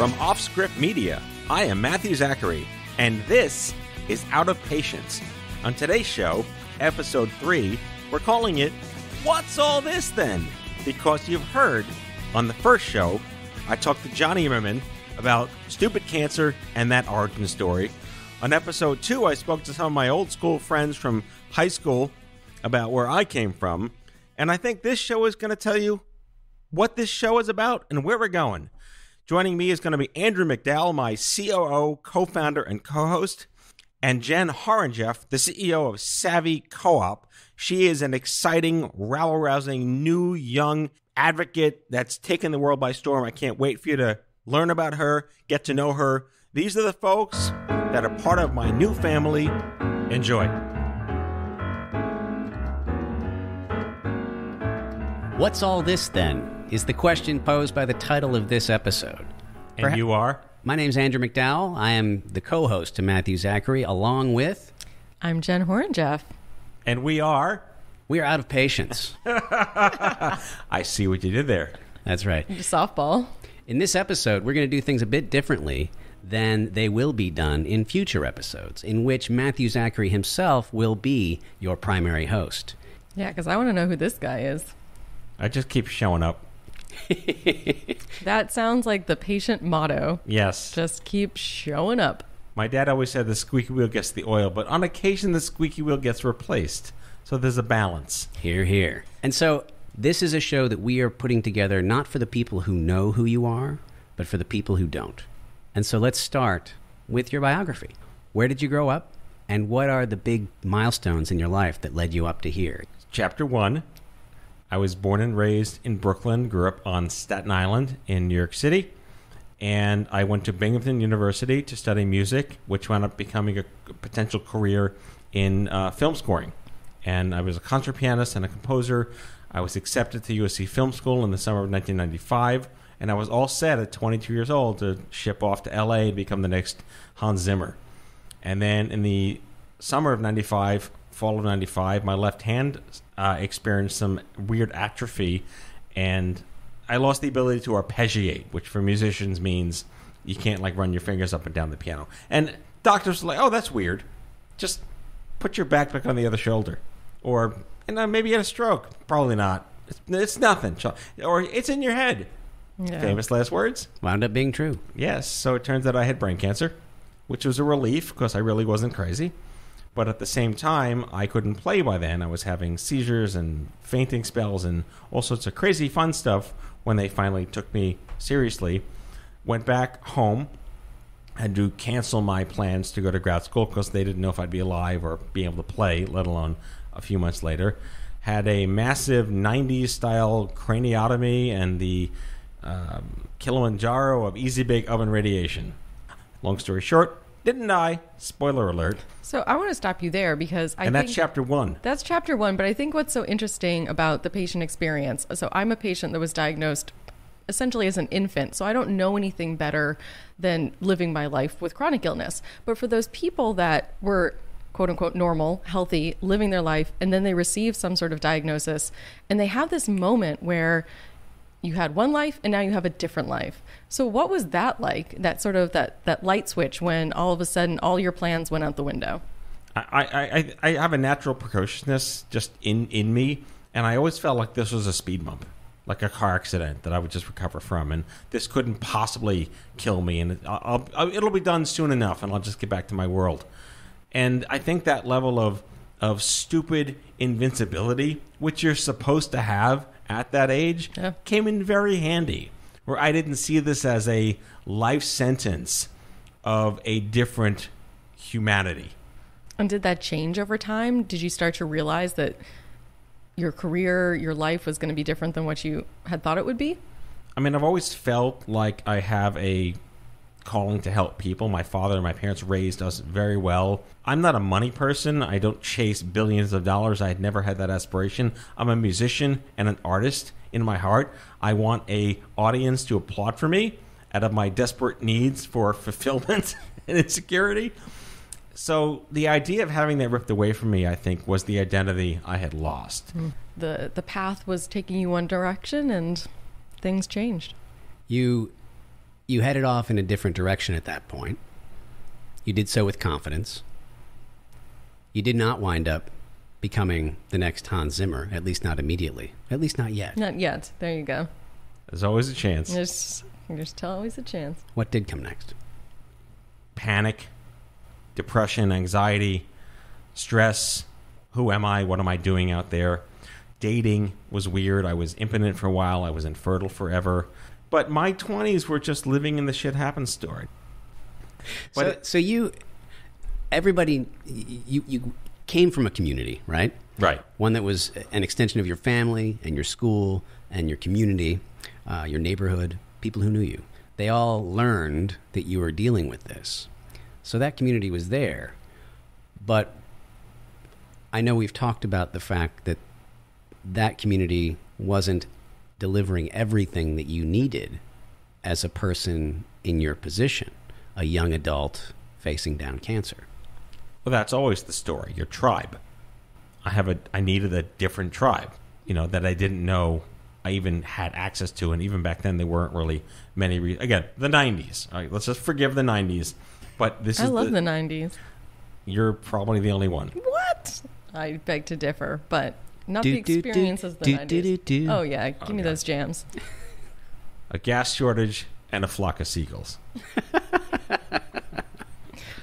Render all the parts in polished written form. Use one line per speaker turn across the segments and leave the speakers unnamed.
From OffScrip Media, I am Matthew Zachary, and this is Out of Patience. On today's show, episode 3, we're calling it, What's All This Then? Because you've heard on the first show, I talked to Johnny Immerman about stupid cancer and that origin story. On episode 2, I spoke to some of my old school friends from high school about where I came from. And I think this show is going to tell you what this show is about and where we're going. Joining me is going to be Andrew MacDowell, my COO, co-founder, and co-host, and Jen Horonjeff, the CEO of Savvy Co-op. She is an exciting, rabble-rousing, new, young advocate that's taken the world by storm. I can't wait for you to learn about her, get to know her. These are the folks that are part of my new family. Enjoy.
What's all this then? Is the question posed by the title of this episode.
And you are?
My name's Andrew MacDowell. I am the co-host to Matthew Zachary, along with...
I'm Jen Horonjeff.
And we are
out of patience.
I see what you did there.
That's right.
Softball.
In this episode, we're going to do things a bit differently than they will be done in future episodes, in which Matthew Zachary himself will be your primary host.
Yeah, because I want to know who this guy is.
I just keep showing up.
That sounds like the patient motto.
Yes.
Just keep showing up.
My dad always said the squeaky wheel gets the oil, but on occasion the squeaky wheel gets replaced. So there's a balance.
Hear, hear. And so this is a show that we are putting together not for the people who know who you are, but for the people who don't. And so let's start with your biography. Where did you grow up? And what are the big milestones in your life that led you up to here?
Chapter 1. I was born and raised in Brooklyn, grew up on Staten Island in New York City, and I went to Binghamton University to study music, which wound up becoming a potential career in film scoring. And I was a concert pianist and a composer. I was accepted to USC Film School in the summer of 1995, and I was all set at 22 years old to ship off to LA and become the next Hans Zimmer. And then in the summer of 95, fall of 95, my left hand experienced some weird atrophy, and I lost the ability to arpeggiate, which for musicians means you can't like run your fingers up and down the piano. And doctors were like, oh, that's weird. Just put your backpack on the other shoulder. Or maybe you had a stroke. Probably not. It's nothing. Or it's in your head.
Yeah.
Famous last words.
Wound up being true.
Yes. So it turns out I had brain cancer, which was a relief because I really wasn't crazy. But at the same time, I couldn't play by then. I was having seizures and fainting spells and all sorts of crazy fun stuff when they finally took me seriously. Went back home, had to cancel my plans to go to grad school because they didn't know if I'd be alive or be able to play, let alone a few months later. Had a massive 90s-style craniotomy and the Kilimanjaro of easy bake oven radiation. Long story short, didn't die. Spoiler alert.
So I want to stop you there because I think...
And that's chapter 1.
That's chapter 1, but I think what's so interesting about the patient experience... So I'm a patient that was diagnosed essentially as an infant, so I don't know anything better than living my life with chronic illness. But for those people that were, quote-unquote, normal, healthy, living their life, and then they receive some sort of diagnosis, and they have this moment where you had one life and now you have a different life. So what was that like, that sort of that light switch when all of a sudden all your plans went out the window?
I have a natural precociousness just in me, and I always felt like this was a speed bump, like a car accident that I would just recover from, and this couldn't possibly kill me, and it'll be done soon enough, and I'll just get back to my world. And I think that level of stupid invincibility, which you're supposed to have at that age, came in very handy, where I didn't see this as a life sentence of a different humanity.
And did that change over time? Did you start to realize that your career, your life was going to be different than what you had thought it would be?
I mean, I've always felt like I have a calling to help people. My father and my parents raised us very well. I'm not a money person. I don't chase billions of dollars. I had never had that aspiration. I'm a musician and an artist in my heart. I want a audience to applaud for me out of my desperate needs for fulfillment and insecurity. So the idea of having that ripped away from me, I think, was the identity I had lost.
The path was taking you one direction and things changed.
You you headed off in a different direction at that point. You did so with confidence. You did not wind up becoming the next Hans Zimmer, at least not immediately. At least not yet.
Not yet. There you go.
There's always a chance.
There's always a chance.
What did come next?
Panic, depression, anxiety, stress. Who am I? What am I doing out there? Dating was weird. I was impotent for a while. I was infertile forever. But my 20s were just living in the shit happens story. But
so you came from a community, right?
Right.
One that was an extension of your family and your school and your community, your neighborhood, people who knew you. They all learned that you were dealing with this. So that community was there. But I know we've talked about the fact that that community wasn't delivering everything that you needed as a person in your position, a young adult facing down cancer.
Well, that's always the story, your tribe. I needed a different tribe, that I didn't know I even had access to, and even back then there weren't really many. Again, the 90s. All right, let's just forgive the 90s. But I
love the 90s.
You're probably the only one.
What? I beg to differ, but not the experience of the 90s. Oh, yeah. Give me those jams.
A gas shortage and a flock of seagulls.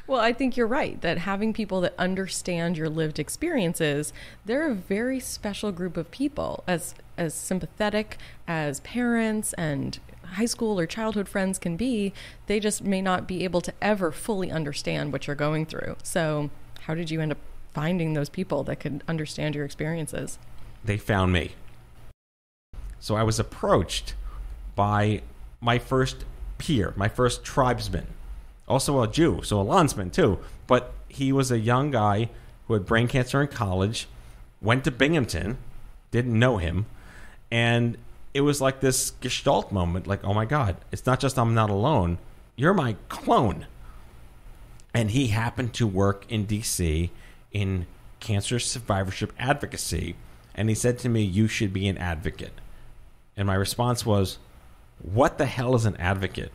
Well, I think you're right that having people that understand your lived experiences, they're a very special group of people, as sympathetic as parents and high school or childhood friends can be. They just may not be able to ever fully understand what you're going through. So how did you end up finding those people that could understand your experiences?
They found me. So I was approached by my first peer, my first tribesman, also a Jew, so a landsman too. But he was a young guy who had brain cancer in college, went to Binghamton, didn't know him, and it was like this gestalt moment, like, oh my God, it's not just I'm not alone, you're my clone. And he happened to work in D.C. in cancer survivorship advocacy, and he said to me, you should be an advocate. And my response was, what the hell is an advocate?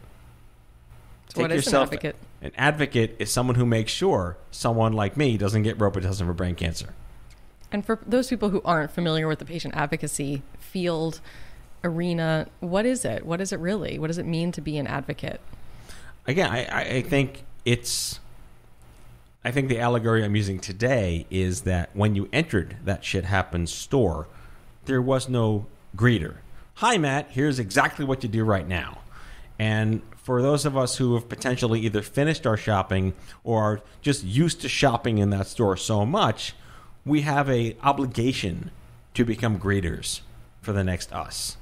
So what is an advocate?
An advocate is someone who makes sure someone like me doesn't get Robitussin for brain cancer.
And for those people who aren't familiar with the patient advocacy field, arena, what is it? What is it really? What does it mean to be an advocate?
Again, I think the allegory I'm using today is that when you entered that Shit Happens store, there was no greeter. Hi, Matt, here's exactly what you do right now. And for those of us who have potentially either finished our shopping or are just used to shopping in that store so much, we have an obligation to become greeters for the next us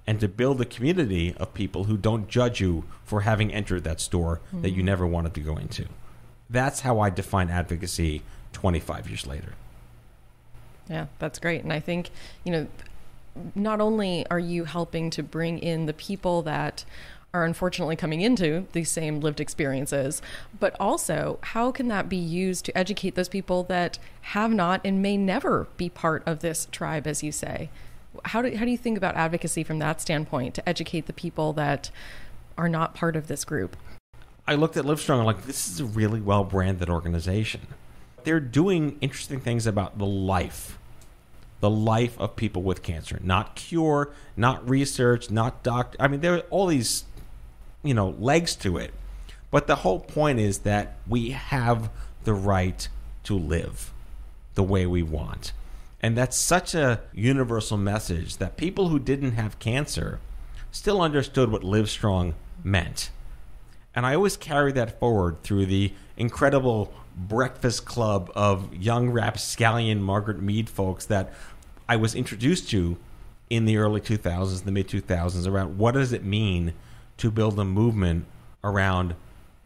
and to build a community of people who don't judge you for having entered that store that you never wanted to go into. That's how I define advocacy 25 years later.
Yeah, that's great. And I think, not only are you helping to bring in the people that are unfortunately coming into these same lived experiences, but also how can that be used to educate those people that have not and may never be part of this tribe, as you say? How do you think about advocacy from that standpoint to educate the people that are not part of this group?
I looked at Livestrong and this is a really well-branded organization. They're doing interesting things about the life of people with cancer. Not cure, not research, not doctor. I mean, there are all these, legs to it. But the whole point is that we have the right to live the way we want. And that's such a universal message that people who didn't have cancer still understood what Livestrong meant. And I always carry that forward through the incredible breakfast club of young rapscallion Margaret Mead folks that I was introduced to in the early 2000s, the mid-2000s, around what does it mean to build a movement around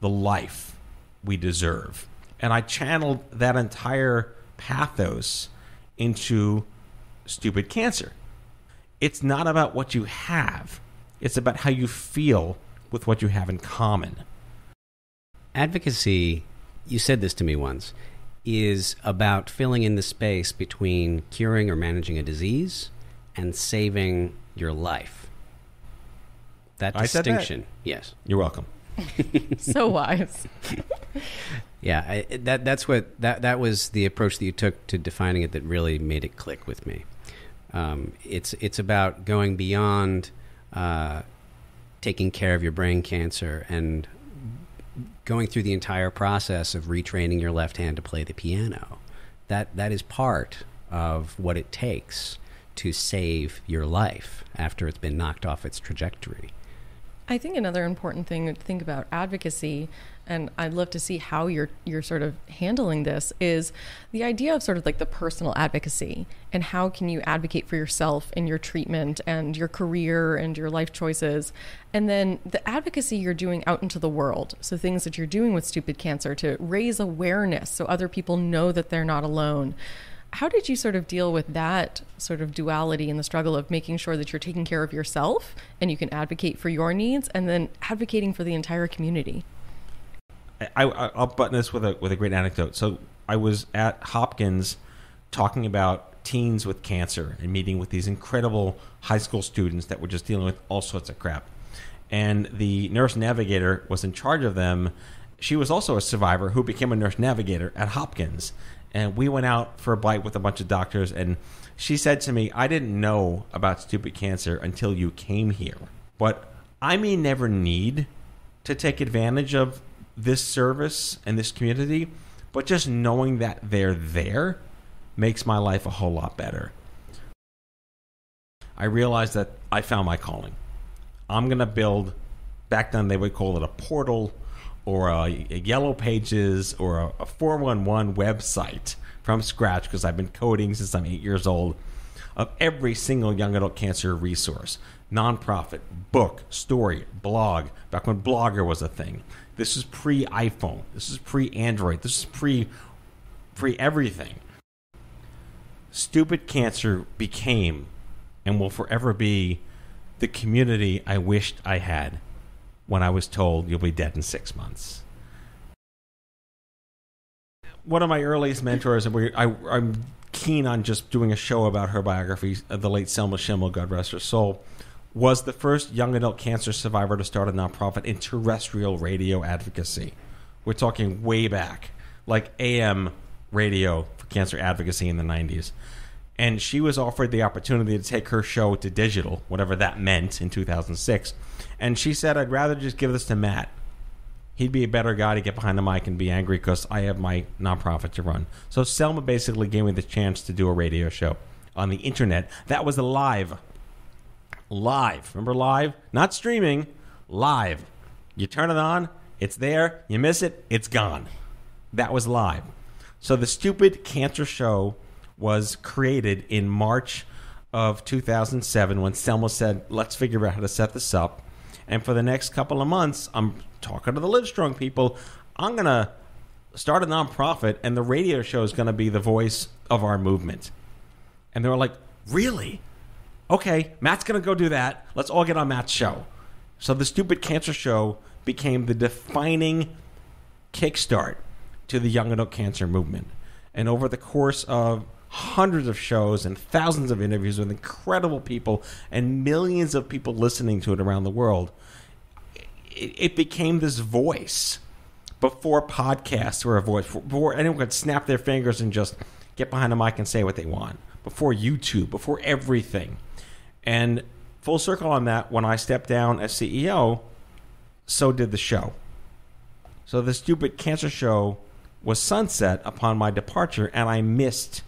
the life we deserve. And I channeled that entire pathos into Stupid Cancer. It's not about what you have. It's about how you feel with what you have in common.
Advocacy, you said this to me once, is about filling in the space between curing or managing a disease and saving your life. That
I said that.
distinction, yes.
You're welcome.
So wise.
Yeah, that was the approach that you took to defining it that really made it click with me. It's about going beyond taking care of your brain cancer and going through the entire process of retraining your left hand to play the piano. That is part of what it takes to save your life after it's been knocked off its trajectory.
I think another important thing to think about advocacy, and I'd love to see how you're sort of handling this, is the idea of sort of like the personal advocacy and how can you advocate for yourself in your treatment and your career and your life choices. And then the advocacy you're doing out into the world. So things that you're doing with Stupid Cancer to raise awareness so other people know that they're not alone. How did you sort of deal with that sort of duality in the struggle of making sure that you're taking care of yourself and you can advocate for your needs and then advocating for the entire community?
I'll button this with a great anecdote. So I was at Hopkins talking about teens with cancer and meeting with these incredible high school students that were just dealing with all sorts of crap. And the nurse navigator was in charge of them. She was also a survivor who became a nurse navigator at Hopkins. And we went out for a bite with a bunch of doctors, and she said to me, I didn't know about Stupid Cancer until you came here. But I may never need to take advantage of this service and this community, but just knowing that they're there makes my life a whole lot better. I realized that I found my calling. I'm going to build, back then they would call it a portal, or a Yellow Pages, or a 411 website from scratch, because I've been coding since I'm 8 years old, of every single young adult cancer resource. Nonprofit, book, story, blog, back when Blogger was a thing. This is pre-iPhone. This is pre-Android. This is pre-everything. Stupid Cancer became, and will forever be, the community I wished I had when I was told you'll be dead in 6 months. One of my earliest mentors, and I'm keen on just doing a show about her biography, the late Selma Schimmel, God rest her soul, was the first young adult cancer survivor to start a nonprofit in terrestrial radio advocacy. We're talking way back, like AM radio for cancer advocacy in the 90s. And she was offered the opportunity to take her show to digital, whatever that meant, in 2006. And she said, I'd rather just give this to Matt. He'd be a better guy to get behind the mic and be angry because I have my nonprofit to run. So Selma basically gave me the chance to do a radio show on the internet. That was live. Live. Remember live? Not streaming. Live. You turn it on, it's there. You miss it, it's gone. That was live. So the Stupid Cancer Show was created in March of 2007 when Selma said, let's figure out how to set this up. And for the next couple of months, I'm talking to the Livestrong people. I'm going to start a nonprofit, and the radio show is going to be the voice of our movement. And they were like, really? Okay, Matt's going to go do that. Let's all get on Matt's show. So the Stupid Cancer Show became the defining kickstart to the young adult cancer movement. And over the course of hundreds of shows and thousands of interviews with incredible people and millions of people listening to it around the world, it became this voice. Before podcasts were a voice, before anyone could snap their fingers and just get behind a mic and say what they want, before YouTube, before everything. And full circle on that, when I stepped down as CEO, so did the show. So the Stupid Cancer Show was sunset upon my departure, and I missed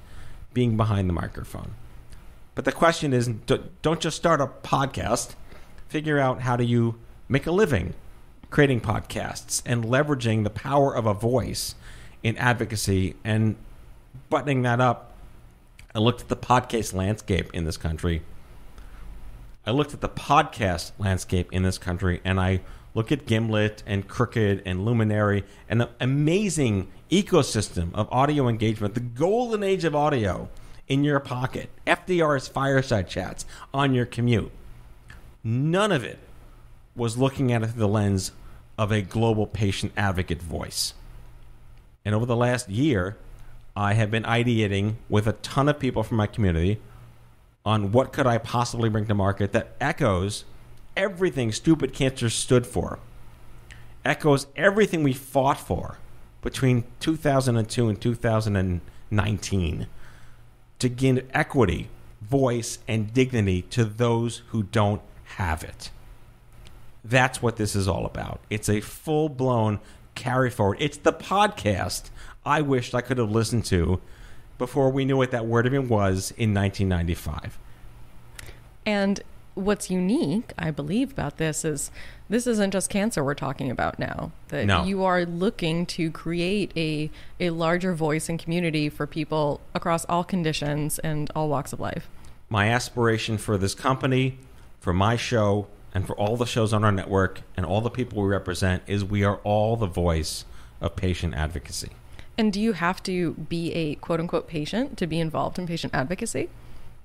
being behind the microphone. But the question is, don't just start a podcast. Figure out how do you make a living creating podcasts and leveraging the power of a voice in advocacy. And buttoning that up, I looked at the podcast landscape in this country. And I look at Gimlet and Crooked and Luminary and the amazing ecosystem of audio engagement, the golden age of audio in your pocket, FDR's fireside chats on your commute. None of it was looking at it through the lens of a global patient advocate voice. And over the last year, I have been ideating with a ton of people from my community on what could I possibly bring to market that echoes everything Stupid Cancer stood for, echoes everything we fought for between 2002 and 2019 to give equity, voice, and dignity to those who don't have it. That's what this is all about. It's a full-blown carry forward. It's the podcast I wished I could have listened to before we knew what that word even was in 1995.
And what's unique, I believe, about this isn't just cancer we're talking about now. That
No.
You are looking to create a larger voice and community for people across all conditions and all walks of life.
My aspiration for this company, for my show, and for all the shows on our network and all the people we represent is we are all the voice of patient advocacy.
And do you have to be a quote-unquote patient to be involved in patient advocacy?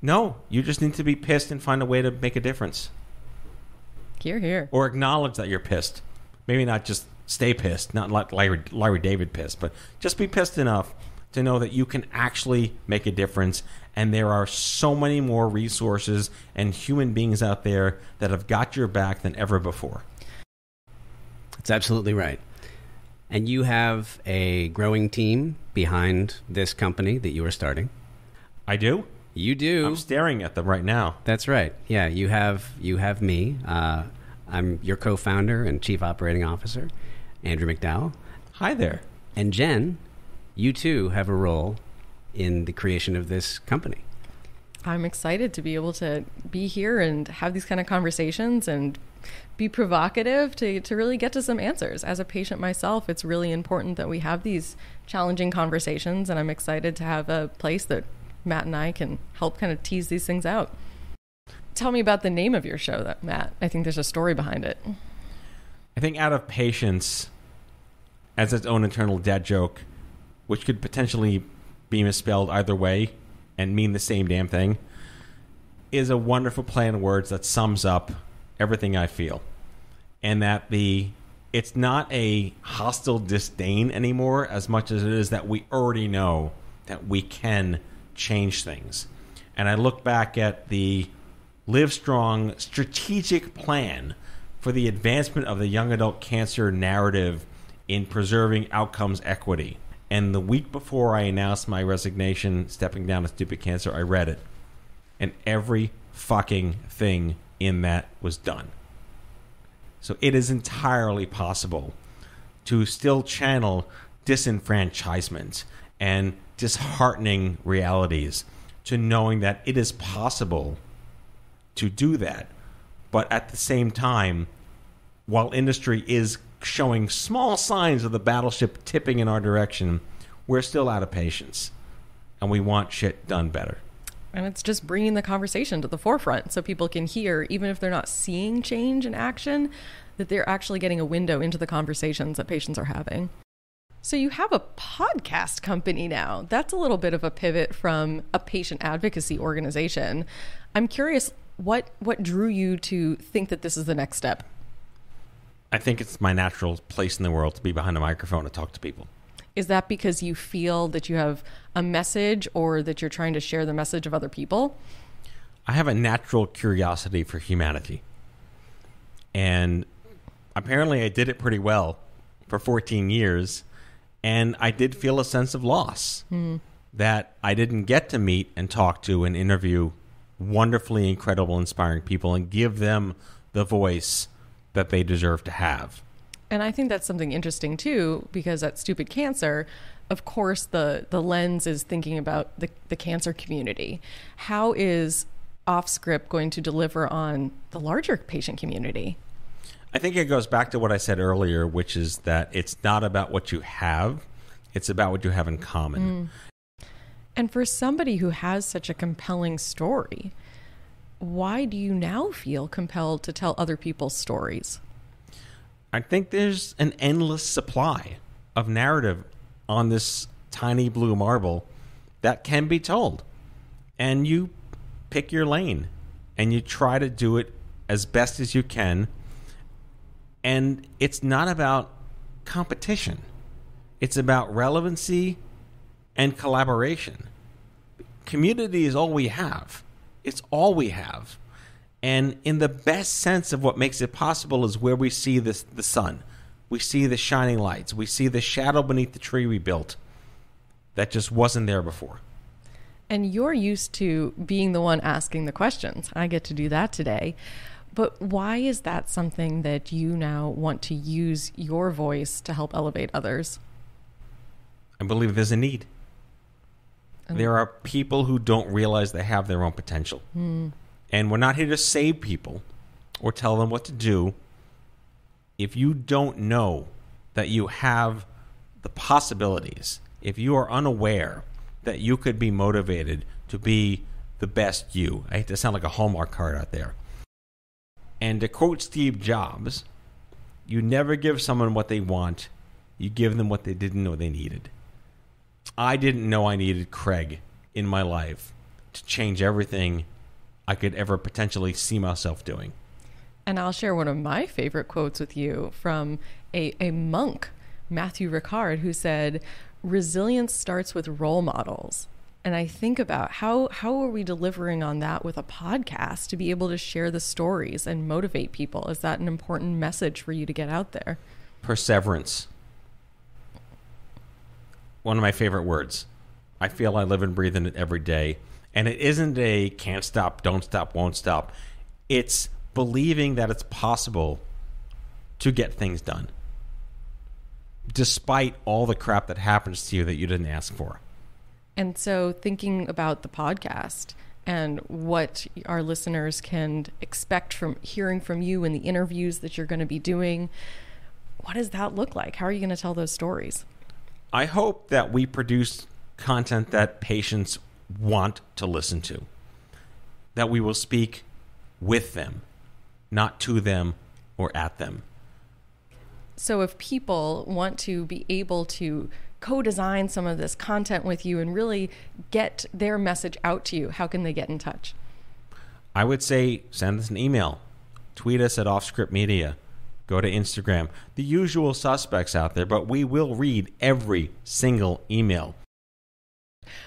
No, you just need to be pissed and find a way to make a difference.
Hear, hear.
Or acknowledge that you're pissed. Maybe not just stay pissed, not like Larry David pissed, but just be pissed enough to know that you can actually make a difference. And there are so many more resources and human beings out there that have got your back than ever before.
That's absolutely right. And you have a growing team behind this company that you are starting.
I do?
You do.
I'm staring at them right now.
That's right. Yeah, you have me. I'm your co-founder and chief operating officer, Andrew MacDowell.
Hi there.
And Jen, you too have a role in the creation of this company.
I'm excited to be able to be here and have these kind of conversations and be provocative to really get to some answers. As a patient myself, it's really important that we have these challenging conversations, and I'm excited to have a place that Matt and I can help kind of tease these things out. Tell me about the name of your show, Matt. I think there's a story behind it.
I think Out of Patience, as its own internal dad joke, which could potentially be misspelled either way and mean the same damn thing, is a wonderful play on words that sums up everything I feel. And that it's not a hostile disdain anymore as much as it is that we already know that we can change things. And I look back at the Livestrong strategic plan for the advancement of the young adult cancer narrative in preserving outcomes equity. And the week before I announced my resignation, stepping down to Stupid Cancer, I read it. And every fucking thing in that was done. So it is entirely possible to still channel disenfranchisement and disheartening realities to knowing that it is possible to do that. But at the same time, while industry is showing small signs of the battleship tipping in our direction, we're still out of patience. And we want shit done better.
And it's just bringing the conversation to the forefront so people can hear, even if they're not seeing change in action, that they're actually getting a window into the conversations that patients are having. So you have a podcast company now. That's a little bit of a pivot from a patient advocacy organization. I'm curious, what drew you to think that this is the next step?
I think it's my natural place in the world to be behind a microphone and talk to people.
Is that because you feel that you have a message or that you're trying to share the message of other people?
I have a natural curiosity for humanity. And apparently I did it pretty well for 14 years. And I did feel a sense of loss that I didn't get to meet and talk to and interview wonderfully incredible, inspiring people and give them the voice that they deserve to have.
And I think that's something interesting, too, because at Stupid Cancer, of course, the lens is thinking about the cancer community. How is OffScrip going to deliver on the larger patient community?
I think it goes back to what I said earlier, which is that it's not about what you have. It's about what you have in common.
And for somebody who has such a compelling story, why do you now feel compelled to tell other people's stories?
I think there's an endless supply of narrative on this tiny blue marble that can be told. And you pick your lane and you try to do it as best as you can. And it's not about competition. It's about relevancy and collaboration. Community is all we have. It's all we have. And in the best sense of what makes it possible is where we see the sun. We see the shining lights. We see the shadow beneath the tree we built that just wasn't there before.
And you're used to being the one asking the questions. I get to do that today. But why is that something that you now want to use your voice to help elevate others?
I believe there's a need. There are people who don't realize they have their own potential. And we're not here to save people or tell them what to do. If you don't know that you have the possibilities, if you are unaware that you could be motivated to be the best you, I hate to sound like a Hallmark card out there. And to quote Steve Jobs, you never give someone what they want, you give them what they didn't know they needed. I didn't know I needed Craig in my life to change everything I could ever potentially see myself doing.
And I'll share one of my favorite quotes with you from a monk, Matthew Ricard, who said, "Resilience starts with role models." And I think about how are we delivering on that with a podcast to be able to share the stories and motivate people? Is that an important message for you to get out there?
Perseverance. One of my favorite words. I feel I live and breathe in it every day. And it isn't a can't stop, don't stop, won't stop. It's believing that it's possible to get things done, despite all the crap that happens to you that you didn't ask for.
And so thinking about the podcast and what our listeners can expect from hearing from you in the interviews that you're going to be doing, what does that look like? How are you going to tell those stories?
I hope that we produce content that patients want to listen to, that we will speak with them, not to them or at them.
So if people want to be able to co-design some of this content with you and really get their message out to you, how can they get in touch?
I would say send us an email, tweet us at OffScrip Media, go to Instagram, the usual suspects out there, but we will read every single email.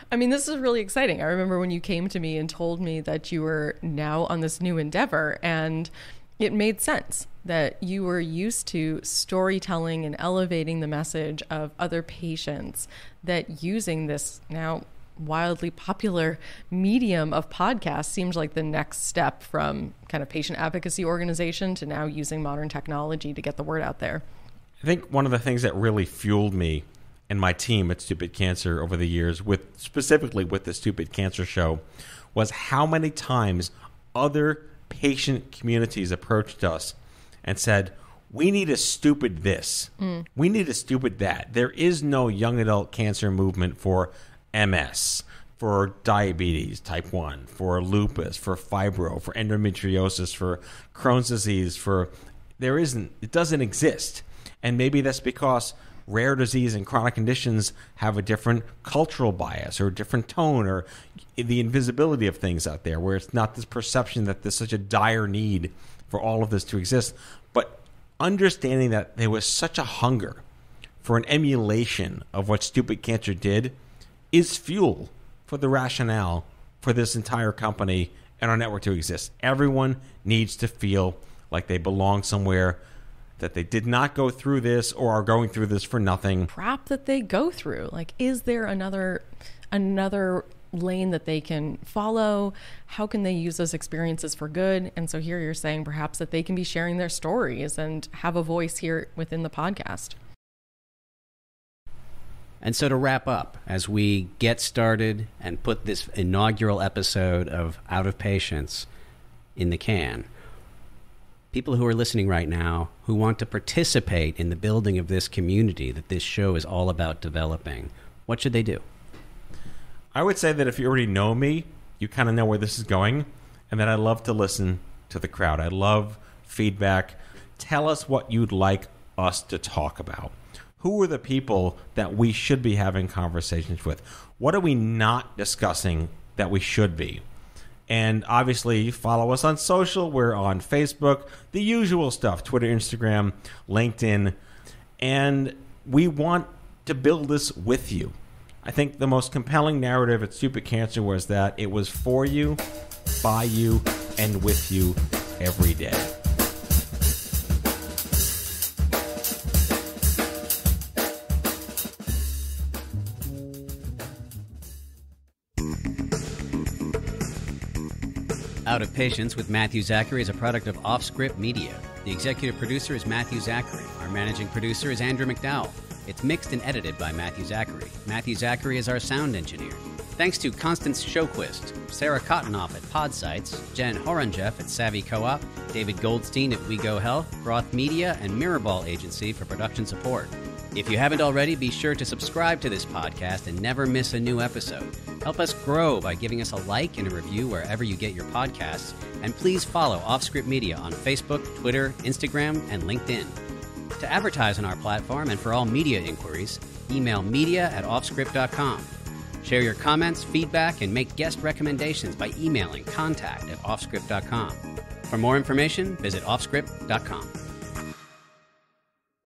I mean, this is really exciting. I remember when you came to me and told me that you were now on this new endeavor, and it made sense that you were used to storytelling and elevating the message of other patients, that using this now wildly popular medium of podcasts seems like the next step from kind of patient advocacy organization to now using modern technology to get the word out there.
I think one of the things that really fueled me and my team at Stupid Cancer over the years, specifically with the Stupid Cancer Show, was how many times other patient communities approached us and said, we need a stupid this. We need a stupid that. There is no young adult cancer movement for MS, for diabetes type 1, for lupus, for fibro, for endometriosis, for Crohn's disease, it doesn't exist. And maybe that's because rare disease and chronic conditions have a different cultural bias or a different tone, or the invisibility of things out there, where it's not this perception that there's such a dire need for all of this to exist. But understanding that there was such a hunger for an emulation of what Stupid Cancer did is fuel for the rationale for this entire company and our network to exist. Everyone needs to feel like they belong somewhere, that they did not go through this or are going through this for nothing.
Crap that they go through. Like, is there another lane that they can follow? How can they use those experiences for good? And so here you're saying perhaps that they can be sharing their stories and have a voice here within the podcast.
And so to wrap up, as we get started and put this inaugural episode of Out of Patience in the can, people who are listening right now who want to participate in the building of this community that this show is all about developing, what should they do?
I would say that if you already know me, you kind of know where this is going, and that I love to listen to the crowd. I love feedback. Tell us what you'd like us to talk about. Who are the people that we should be having conversations with? What are we not discussing that we should be? And obviously, follow us on social. We're on Facebook, the usual stuff, Twitter, Instagram, LinkedIn. And we want to build this with you. I think the most compelling narrative at Stupid Cancer was that it was for you, by you, and with you every day.
Out of Patience with Matthew Zachary is a product of OffScrip Media. The executive producer is Matthew Zachary. Our managing producer is Andrew MacDowell. It's mixed and edited by Matthew Zachary. Matthew Zachary is our sound engineer. Thanks to Constance Shoquist, Sarah Cottonoff at Podsites, Jen Horonjeff at Savvy Co-op, David Goldstein at We Go Health, Roth Media, and Mirrorball Agency for production support. If you haven't already, be sure to subscribe to this podcast and never miss a new episode. Help us grow by giving us a like and a review wherever you get your podcasts. And please follow OffScrip Media on Facebook, Twitter, Instagram, and LinkedIn. To advertise on our platform and for all media inquiries, email media@offscrip.com. Share your comments, feedback, and make guest recommendations by emailing contact@offscrip.com. For more information, visit offscrip.com.